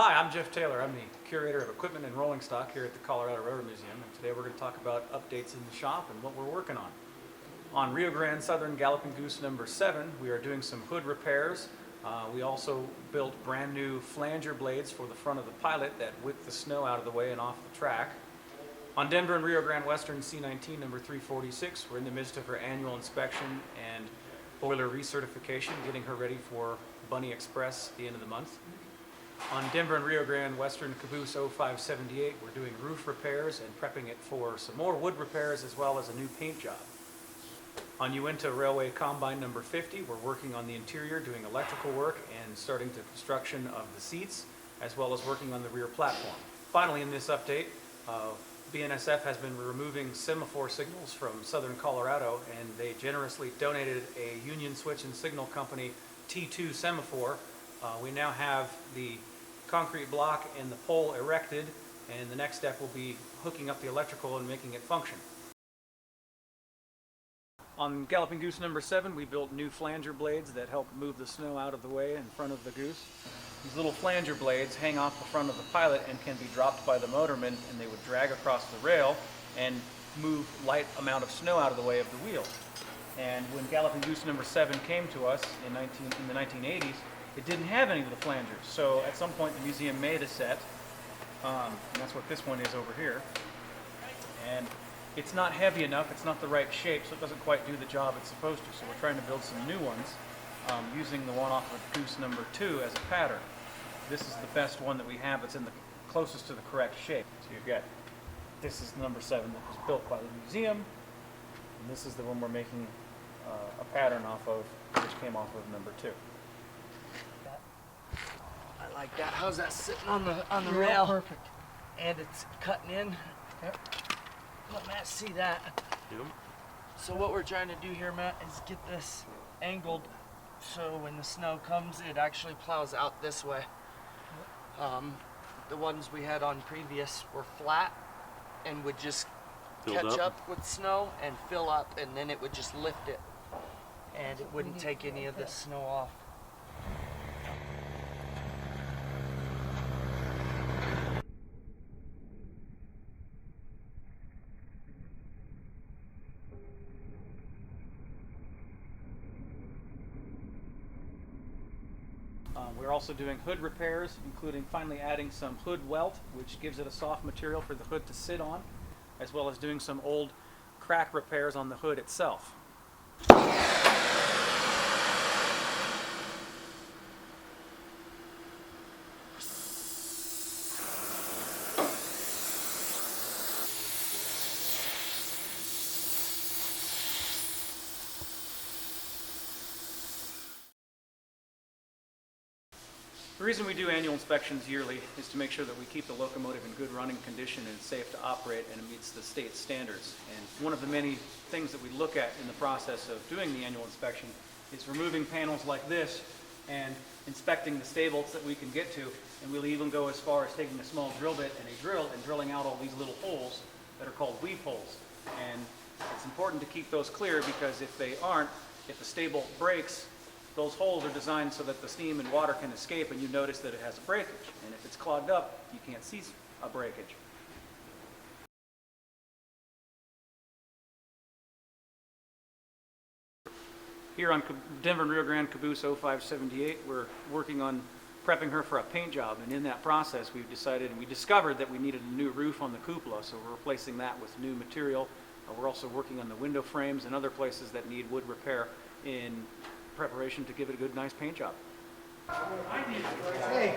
Hi, I'm Jeff Taylor. I'm the curator of equipment and rolling stock here at the Colorado Railroad Museum, and today we're going to talk about updates in the shop and what we're working on. On Rio Grande Southern Galloping Goose number 7, we are doing some hood repairs. We also built brand new flanger blades for the front of the pilot that whip the snow out of the way and off the track. On Denver and Rio Grande Western C19 number 346, we're in the midst of her annual inspection and boiler recertification, getting her ready for Bunny Express at the end of the month. On Denver and Rio Grande Western Caboose 0578, we're doing roof repairs and prepping it for some more wood repairs as well as a new paint job. On Uinta Railway Combine number 50, we're working on the interior, doing electrical work and starting the construction of the seats, as well as working on the rear platform. Finally, in this update, BNSF has been removing semaphore signals from southern Colorado, and they generously donated a Union Switch and Signal Company T2 semaphore. We now have the concrete block and the pole erected, and the next step will be hooking up the electrical and making it function. On Galloping Goose number 7, we built new flanger blades that help move the snow out of the way in front of the goose. These little flanger blades hang off the front of the pilot and can be dropped by the motorman, and they would drag across the rail and move light amount of snow out of the way of the wheel. And when Galloping Goose number 7 came to us in the 1980s, it didn't have any of the flangers. So at some point the museum made a set, and that's what this one is over here. And it's not heavy enough, it's not the right shape, so it doesn't quite do the job it's supposed to. So we're trying to build some new ones using the one off of Goose number 2 as a pattern. This is the best one that we have. It's in the closest to the correct shape. So you've got, this is number 7 that was built by the museum, and this is the one we're making a pattern off of, which came off of number 2. I like that. How's that sitting on the rail? Perfect. And it's cutting in. Yep. Let Matt see that. Yep. So what we're trying to do here, Matt, is get this angled so when the snow comes, it actually plows out this way. The ones we had on previous were flat and would just catch up with snow and fill up, and then it would just lift it, and it wouldn't take any of the snow off. We're also doing hood repairs, including finally adding some hood welt, which gives it a soft material for the hood to sit on, as well as doing some old crack repairs on the hood itself. The reason we do annual inspections yearly is to make sure that we keep the locomotive in good running condition and safe to operate, and it meets the state standards. And one of the many things that we look at in the process of doing the annual inspection is removing panels like this and inspecting the stables that we can get to. And we'll even go as far as taking a small drill bit and a drill and drilling out all these little holes that are called weave holes. And it's important to keep those clear, because if they aren't, if the stable breaks, those holes are designed so that the steam and water can escape, and you notice that it has a breakage. And if it's clogged up, you can't see a breakage. Here on Denver and Rio Grande Caboose 0578, we're working on prepping her for a paint job, and in that process we discovered that we needed a new roof on the cupola, so we're replacing that with new material. We're also working on the window frames and other places that need wood repair in preparation to give it a good, nice paint job. Hey,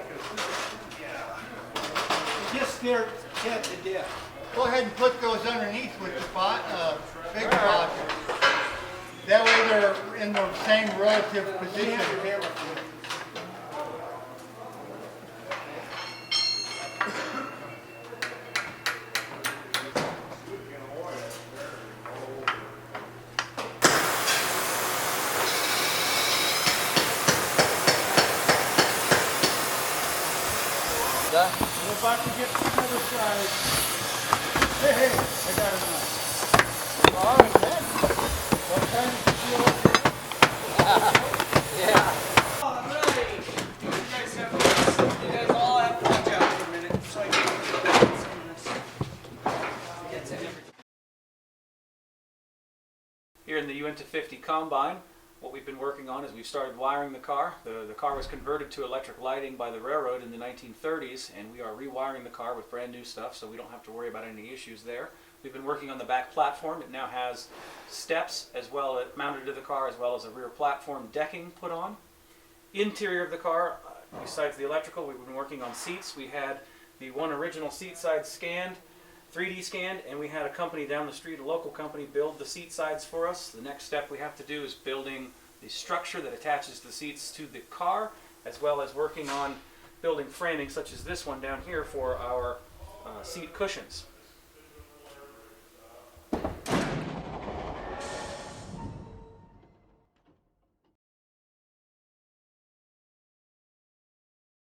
you just scared Ted to death. Go ahead and put those underneath with the big pot. That way they're in the same relative position. If I could get to the other side. Hey, I got it now. All right, then. What kind of deal? Yeah. All right. You guys all have fun. WN to 50 combine. What we've been working on is we've started wiring the car. The car was converted to electric lighting by the railroad in the 1930s, and we are rewiring the car with brand new stuff, so we don't have to worry about any issues there. We've been working on the back platform. It now has steps as well as mounted to the car, as well as a rear platform decking put on. Interior of the car, besides the electrical, we've been working on seats. We had the one original seat side scanned, 3D scanned, and we had a company down the street, a local company, build the seat sides for us. The next step we have to do is building the structure that attaches the seats to the car, as well as working on building framing such as this one down here for our seat cushions.